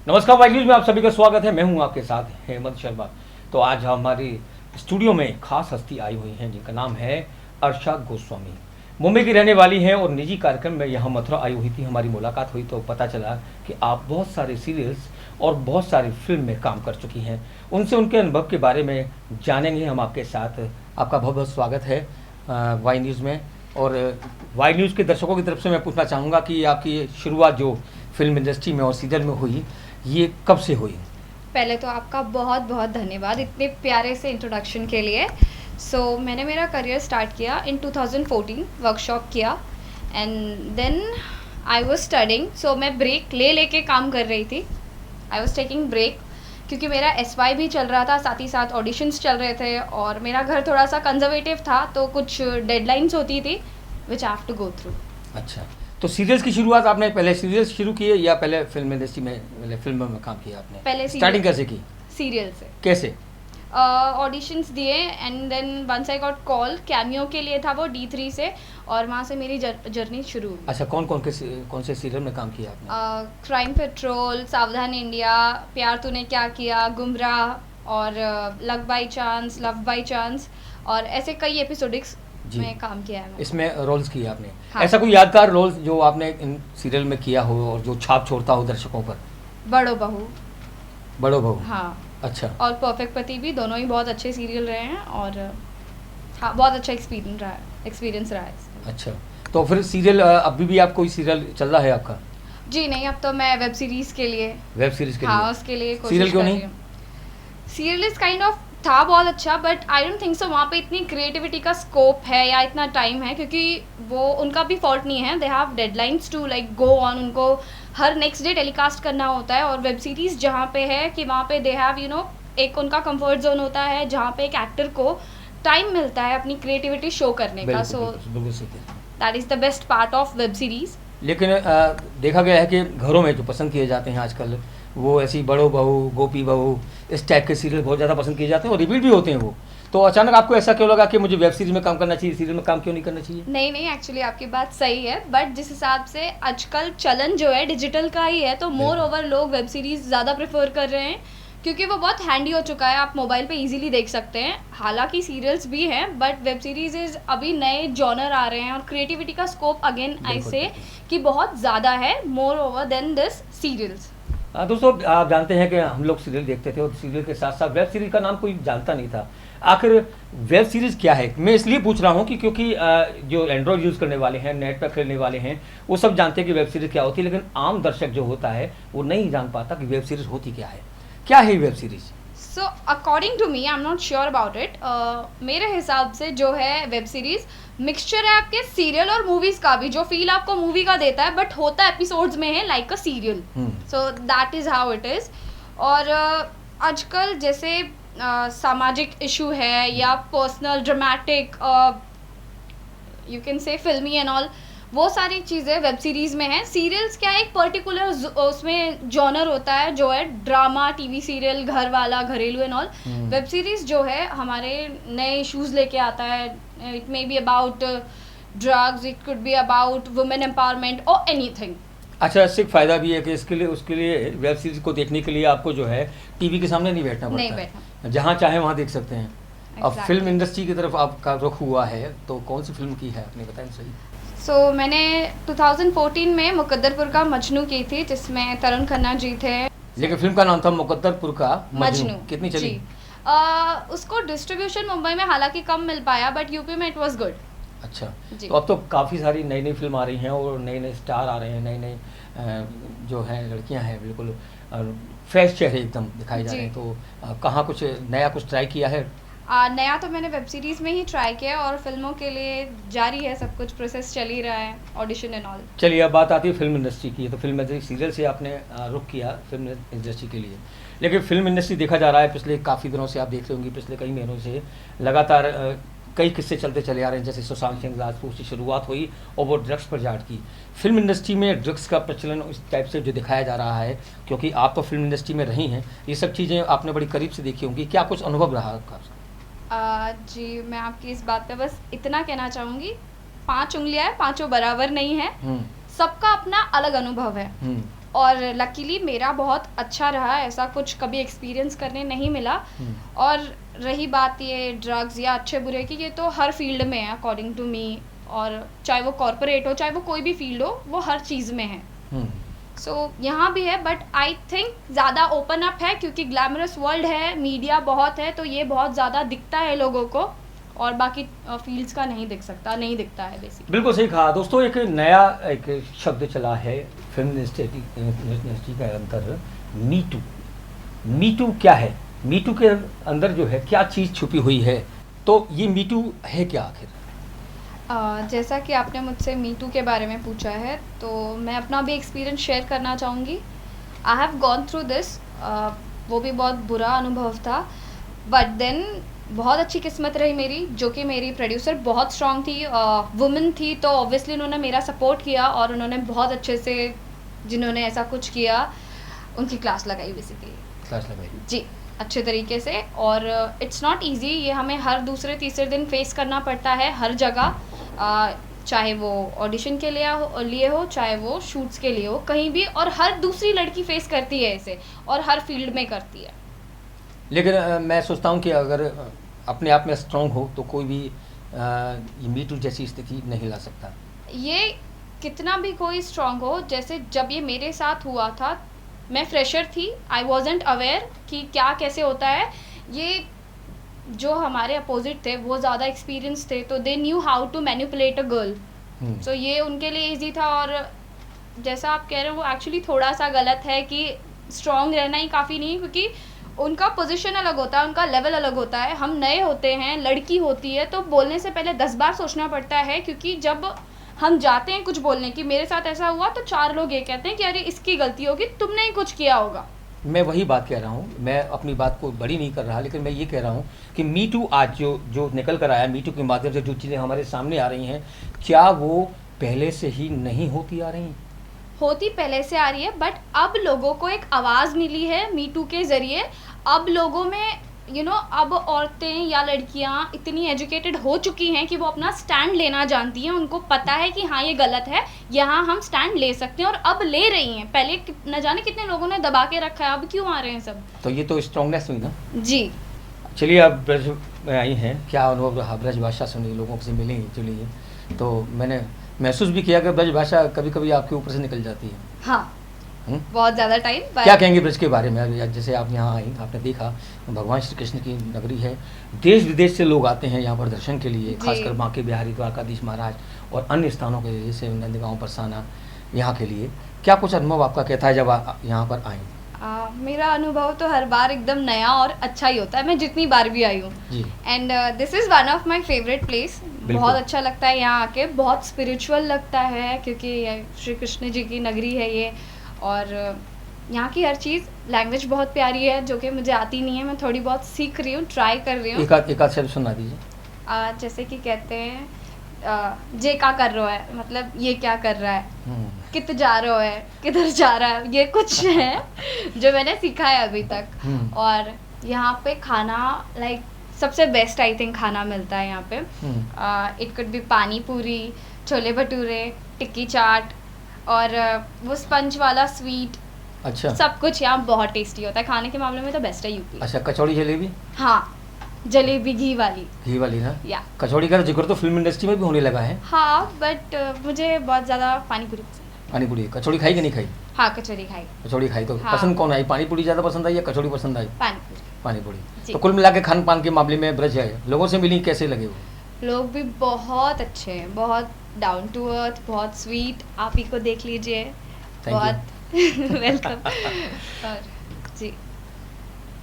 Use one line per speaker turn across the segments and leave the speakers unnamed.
नमस्कार Y news में आप सभी का स्वागत है। मैं हूं आपके साथ हेमंत शर्मा। तो आज हमारी स्टूडियो में खास हस्ती आई हुई हैं जिनका नाम है अर्षा गोस्वामी। मुंबई की रहने वाली हैं और निजी कार्यक्रम में यहाँ मथुरा आई हुई थी। हमारी मुलाकात हुई तो पता चला कि आप बहुत सारे सीरियल्स और बहुत सारी फिल्म में काम कर चुकी हैं। उनसे उनके अनुभव के बारे में जानेंगे हम आपके साथ। आपका बहुत बहुत स्वागत है वाई न्यूज़ में। और वाई न्यूज़ के दर्शकों की तरफ से मैं पूछना चाहूँगा कि आपकी शुरुआत जो फिल्म इंडस्ट्री में और सीरियल में हुई, ये कब से हुई?
पहले तो आपका बहुत बहुत धन्यवाद इतने प्यारे से इंट्रोडक्शन के लिए। मैंने मेरा करियर स्टार्ट किया इन 2014, वर्कशॉप किया and then I was studying. मैं ब्रेक लेके काम कर रही थी। आई वाज टेकिंग ब्रेक क्योंकि मेरा एसवाई भी चल रहा था, साथ ही साथ ऑडिशंस चल रहे थे और मेरा घर थोड़ा सा कंजर्वेटिव था, तो कुछ डेडलाइंस होती थी which I have to go through.
अच्छा, तो सीरियल्स की शुरुआत आपने पहले सीरियल्स शुरू किए या पहले फिल्म इंडस्ट्री में, पहले फिल्म में काम किया आपने?
पहले
स्टार्टिंग कैसे की?
सीरियल से।
कैसे?
ऑडिशंस दिए and then once I got call, cameo के लिए था वो D3 से, और वहाँ से मेरी जर्नी शुरू हुई।
अच्छा, कौन से सीरियल में काम किया आपने?
क्राइम पेट्रोल, सावधान इंडिया, प्यार तूने क्या किया, गुमराह और लव बाई चांस और ऐसे कई एपिसोडिक्स में काम किया है।
इसमें रोल्स किए आपने?
हाँ।
ऐसा कोई यादगार रोल जो आपने इन सीरियल में किया हो और जो छाप छोड़ता हो दर्शकों पर?
बड़ो बहू।
बड़ो बहू?
हाँ।
अच्छा।
और परफेक्ट पति भी, दोनों ही बहुत अच्छे सीरियल रहे हैं और हाँ, बहुत अच्छा एक्सपीरियंस रहा है।
अच्छा, तो फिर सीरियल अभी भी आप कोई सीरियल चल रहा है आपका?
जी नहीं, अब तो मैं वेब सीरीज के लिए।
वेब सीरीज के
हाँ,
लिए?
उसके लिए कोशिश
सीरियल क्यों
कर
नहीं?
रही हूँ। सीरियल इज काइंड ऑफ था बहुत अच्छा, but I don't think so वहाँ पे इतनी क्रिएटिविटी का स्कोप है या इतना टाइम है, क्योंकि वो उनका भी फॉल्ट नहीं है। They have deadlines to like go on, उनको हर नेक्स्ट डे टेलीकास्ट करना होता है। और वेब सीरीज़ जहाँ पे है कि वहाँ पे दे हैव एक उनका कंफर्ट जोन होता है जहाँ पे एक एक्टर को टाइम मिलता है अपनी क्रिएटिविटी शो करने का। So that is the best part of web series.
लेकिन देखा गया है कि घरों में जो पसंद किए जाते हैं आजकल, वो ऐसी बड़ो बहू, गोपी बहू, इस टाइप के सीरियल बहुत ज़्यादा पसंद किए जाते हैं और रिपीट भी होते हैं वो। तो अचानक आपको ऐसा क्यों लगा कि मुझे वेब सीरीज में काम करना चाहिए, सीरियल में काम क्यों नहीं करना चाहिए?
नहीं, एक्चुअली आपकी बात सही है, बट जिस हिसाब से आजकल चलन जो है डिजिटल का ही है, तो मोर ओवर लोग वेब सीरीज़ ज़्यादा प्रेफर कर रहे हैं क्योंकि वो बहुत हैंडी हो चुका है। आप मोबाइल पे इजीली देख सकते हैं। हालांकि सीरियल्स भी हैं, बट वेब सीरीज अभी नए जॉनर आ रहे हैं और क्रिएटिविटी का स्कोप अगेन आई से कि बहुत ज़्यादा है, moreover than this serials.
दोस्तों, आप जानते हैं कि हम लोग सीरियल देखते थे और सीरियल के साथ साथ वेब सीरीज का नाम कोई जानता नहीं था। आखिर वेब सीरीज़ क्या है? मैं इसलिए पूछ रहा हूँ कि क्योंकि जो एंड्रॉयड यूज़ करने वाले हैं, नेट पर खेलने वाले हैं, वो सब जानते हैं कि वेब सीरीज़ क्या होती है, लेकिन आम दर्शक जो होता है वो नहीं जान पाता कि वेब सीरीज़ होती क्या है। क्या है web series?
So according to me, I am not sure about it, मेरे हिसाब से जो है वेब सीरीज़ मिक्सचर है आपके सीरियल और मूवीज़ का भी। जो फील आपको मूवी का देता है बट होता एपिसोड्स में है like a serial. So that is how it is. और आजकल जैसे सामाजिक इशू है या personal dramatic, you can say फिल्मी एंड ऑल, वो सारी चीज़ें वेब सीरीज़ में हैं। सीरियल्स क्या है, एक पर्टिकुलर उसमें जॉनर होता है जो है ड्रामा, टीवी सीरियल, घर वाला, घरेलू एंड ऑल। वेब सीरीज़ जो है हमारे नए इश्यूज़ लेके आता है। It may be about drugs, it could be about women empowerment और एनीथिंग।
अच्छा, इससे एक फ़ायदा भी है कि उसके लिए वेब सीरीज़ को देखने के लिए आपको जो है टीवी के सामने नहीं बैठना पड़ता है, जहाँ चाहे वहाँ देख सकते हैं। अब फिल्म इंडस्ट्री की तरफ आपका रुख हुआ है, तो कौन सी फिल्म की है आपने बताया सही?
मैंने 2014 में मुकद्दरपुर का मजनू की थी, जिसमें तरुण खन्ना जी थे।
लेकिन फिल्म का नाम था मुकद्दरपुर का मजनू। कितनी चली?
उसको डिस्ट्रीब्यूशन मुंबई में हालांकि कम मिल पाया, बट यूपी में इट वाज गुड।
अच्छा, तो अब तो काफ़ी सारी नई नई फिल्म आ रही हैं और नए नए स्टार आ रहे हैं, नए नए जो हैं लड़कियां हैं, बिल्कुल फ्रेश चेहरे एकदम दिखाए जा रहे हैं। तो कहाँ कुछ नया कुछ ट्राई किया है?
नया तो मैंने वेब सीरीज़ में ही ट्राई किया और फिल्मों के लिए जारी है, सब कुछ प्रोसेस चल ही रहा है, ऑडिशन एंड ऑल।
चलिए, अब बात आती है फिल्म इंडस्ट्री की। तो फिल्म इंडस्ट्री सीरियल से आपने रुख किया फिल्म इंडस्ट्री के लिए, लेकिन फिल्म इंडस्ट्री देखा जा रहा है पिछले काफ़ी दिनों से, आप देख रहे होंगे पिछले कई महीनों से लगातार कई किस्से चलते चले आ रहे हैं। जैसे सुशांत सिंह राजपूत से शुरुआत हुई और वो ड्रग्स पर जाट की। फिल्म इंडस्ट्री में ड्रग्स का प्रचलन इस टाइप से जो दिखाया जा रहा है, क्योंकि आप तो फिल्म इंडस्ट्री में रही हैं, ये सब चीज़ें आपने बड़ी करीब से देखी होंगी, क्या कुछ अनुभव रहा आपका?
जी, मैं आपकी इस बात पे बस इतना कहना चाहूँगी, 5 उंगलियां हैं, पांचों बराबर नहीं है, सबका अपना अलग अनुभव है। और लकीली मेरा बहुत अच्छा रहा, ऐसा कुछ कभी एक्सपीरियंस करने नहीं मिला। और रही बात ये ड्रग्स या अच्छे बुरे की, ये तो हर फील्ड में है अकॉर्डिंग टू मी, और चाहे वो कॉर्पोरेट हो चाहे वो कोई भी फील्ड हो, वो हर चीज़ में है। सो यहाँ भी है, बट आई थिंक ज़्यादा ओपन अप है क्योंकि ग्लैमरस वर्ल्ड है, मीडिया बहुत है, तो ये बहुत ज़्यादा दिखता है लोगों को, और बाकी फील्ड्स का नहीं दिखता है बेसिकली।
बिल्कुल सही कहा दोस्तों। एक नया एक शब्द चला है फिल्म इंडस्ट्री के अंदर, मी टू। मी टू क्या है? मी टू के अंदर जो है क्या चीज़ छुपी हुई है? तो ये मी टू है क्या आखिर?
जैसा कि आपने मुझसे मी टू के बारे में पूछा है, तो मैं अपना भी एक्सपीरियंस शेयर करना चाहूँगी। I have gone through this, वो भी बहुत बुरा अनुभव था, बट देन बहुत अच्छी किस्मत रही मेरी, जो कि मेरी प्रोड्यूसर बहुत स्ट्रांग थी, वुमेन थी, तो ऑब्वियसली उन्होंने मेरा सपोर्ट किया, और उन्होंने बहुत अच्छे से, जिन्होंने ऐसा कुछ किया उनकी क्लास लगाई बेसिकली।
क्लास लगाई
जी, अच्छे तरीके से। और इट्स नॉट इजी, ये हमें हर दूसरे तीसरे दिन फेस करना पड़ता है हर जगह, चाहे वो ऑडिशन के लिए हो चाहे वो शूट्स के लिए हो, कहीं भी, और हर दूसरी लड़की फेस करती है इसे, और हर फील्ड में करती है।
लेकिन मैं सोचता हूँ कि अगर अपने आप में स्ट्रांग हो तो कोई भी ये मी टू जैसी स्थिति नहीं ला सकता।
ये कितना भी कोई स्ट्रांग हो, जैसे जब ये मेरे साथ हुआ था, मैं फ्रेशर थी, आई वॉजेंट अवेयर कि क्या कैसे होता है। ये जो हमारे अपोजिट थे वो ज़्यादा एक्सपीरियंस थे, तो they knew how to manipulate a girl, so ये उनके लिए ईजी था। और जैसा आप कह रहे हो वो एक्चुअली थोड़ा सा गलत है कि स्ट्रांग रहना ही काफ़ी नहीं, क्योंकि उनका पोजीशन अलग होता है, उनका लेवल अलग होता है। हम नए होते हैं, लड़की होती है, तो बोलने से पहले 10 बार सोचना पड़ता है, क्योंकि जब हम जाते हैं कुछ बोलने की, मेरे साथ ऐसा हुआ तो 4 लोग ये कहते हैं कि अरे इसकी गलती होगी, तुमने ही कुछ किया होगा।
मैं वही बात कह रहा हूँ, मैं अपनी बात को बड़ी नहीं कर रहा, लेकिन मैं ये कह रहा हूँ कि मी टू आज जो निकल कर आया, मी टू के माध्यम से जो चीज़ें हमारे सामने आ रही हैं, क्या वो पहले से ही नहीं होती आ रही?
होती पहले से आ रही है, बट अब लोगों को एक आवाज़ मिली है मी टू के ज़रिए। अब लोगों में अब औरतें या लड़कियां इतनी एजुकेटेड हो चुकी हैं कि वो अपना स्टैंड लेना जानती हैं, उनको पता है कि हाँ ये गलत है, यहाँ हम स्टैंड ले सकते हैं, और अब ले रही हैं। पहले न जाने कितने लोगों ने दबा के रखा है, अब क्यों आ रहे हैं सब?
तो ये तो स्ट्रांगनेस हुई ना
जी।
चलिए, अब ब्रज में आई हैं, क्या अनुभव रहा ब्रज भाषा सुनी, लोगों से मिली जुली, तो मैंने महसूस भी किया कि ब्रज भाषा कभी कभी आपके ऊपर से निकल जाती है।
हाँ, बहुत ज़्यादा टाइम।
क्या कहेंगे ब्रज के बारे में? जैसे आप यहाँ आई, आपने देखा भगवान श्री कृष्ण की नगरी है, देश विदेश से लोग आते हैं यहाँ पर दर्शन के लिए, खासकर बांके बिहारी, द्वारकाधीश महाराज और अन्य स्थानों के, जैसे नंदगांव, परसाना, यहाँ के लिए क्या कुछ अनुभव आपका कहता है जब आप यहाँ पर आए?
मेरा अनुभव तो हर बार एकदम नया और अच्छा ही होता है, मैं जितनी बार भी आई हूँ। And this is one of my favourite place. बहुत अच्छा लगता है यहाँ आके, बहुत स्पिरिचुअल लगता है, क्योंकि श्री कृष्ण जी की नगरी है ये, और यहाँ की हर चीज़, लैंग्वेज बहुत प्यारी है, जो कि मुझे आती नहीं है, मैं थोड़ी बहुत सीख रही हूँ, ट्राई कर रही हूँ।
एक आध शब्द सुना दीजिए।
जैसे कि कहते हैं जे क्या कर रहा है, मतलब ये क्या कर रहा है, कित जा रहा है, किधर जा रहा है, ये कुछ है जो मैंने सीखा है अभी तक। और यहाँ पे खाना लाइक सबसे बेस्ट आई थिंक खाना मिलता है यहाँ पे। इट कुड बी पानी पूरी, छोले भटूरे, टिक्की चाट, और वो स्पंज वाला स्वीट।
अच्छा,
सब कुछ यहाँ बहुत टेस्टी होता है, खाने के मामले में तो बेस्ट है यूपी।
अच्छा, कचौड़ी जलेबी?
हाँ, जलेबी घी वाली ना।
या कचौड़ी का जिक्र तो फिल्म इंडस्ट्री में भी होने लगा है।
हाँ, बट मुझे बहुत ज़्यादा पानी पूरी पसंद है।
पानी पूरी? कचौड़ी खाई कि नहीं खाई?
हाँ, कचौड़ी खाई।
कचौड़ी खाई तो
हाँ।
पसंद कौन आई, पानी पूरी ज़्यादा पसंद आई या कचौड़ी पसंद आई?
पानी पूरी।
पानी पूरी। तो कुल मिला के खान पान के मामले में ब्रज है, लोगों से मिली, कैसे लगे वो?
लोग भी बहुत अच्छे हैं, बहुत डाउन टू अर्थ, बहुत स्वीट। आप ही को देख लीजिए, बहुत वेलकम। और जी,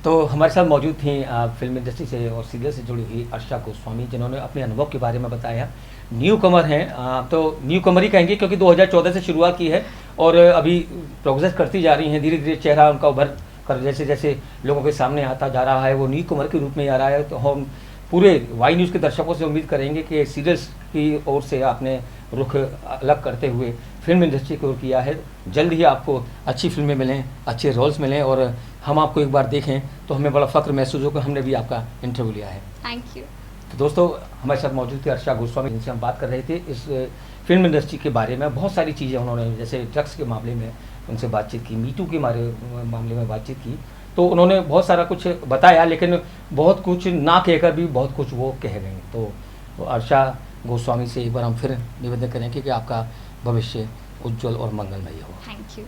तो हमारे साथ मौजूद थी फिल्म इंडस्ट्री से और सीरियल से जुड़ी हुई अर्षा गोस्वामी, जिन्होंने अपने अनुभव के बारे में बताया। न्यू कमर हैं, तो न्यू कमर ही कहेंगे क्योंकि 2014 से शुरुआत की है और अभी प्रोग्रेस करती जा रही हैं, धीरे धीरे चेहरा उनका उभर कर जैसे जैसे लोगों के सामने आता जा रहा है, वो न्यू कमर के रूप में आ रहा है। तो हम पूरे वाई न्यूज़ के दर्शकों से उम्मीद करेंगे कि सीरियल्स की ओर से आपने रुख अलग करते हुए फिल्म इंडस्ट्री की ओर किया है। जल्द ही आपको अच्छी फिल्में मिलें, अच्छे रोल्स मिलें और हम आपको एक बार देखें तो हमें बड़ा फ़ख्र महसूस हो कि हमने भी आपका इंटरव्यू लिया है।
Thank you.
तो दोस्तों, हमारे साथ मौजूद थे अर्षा गोस्वामी, जिनसे हम बात कर रहे थे इस फिल्म इंडस्ट्री के बारे में। बहुत सारी चीज़ें उन्होंने, जैसे ड्रग्स के मामले में उनसे बातचीत की, मीटू के मामले में बातचीत की, तो उन्होंने बहुत सारा कुछ बताया, लेकिन बहुत कुछ ना कहकर भी बहुत कुछ वो कह गए। तो अर्षा गोस्वामी से एक बार हम फिर निवेदन करेंगे कि आपका भविष्य उज्जवल और मंगलमय हो।
Thank you.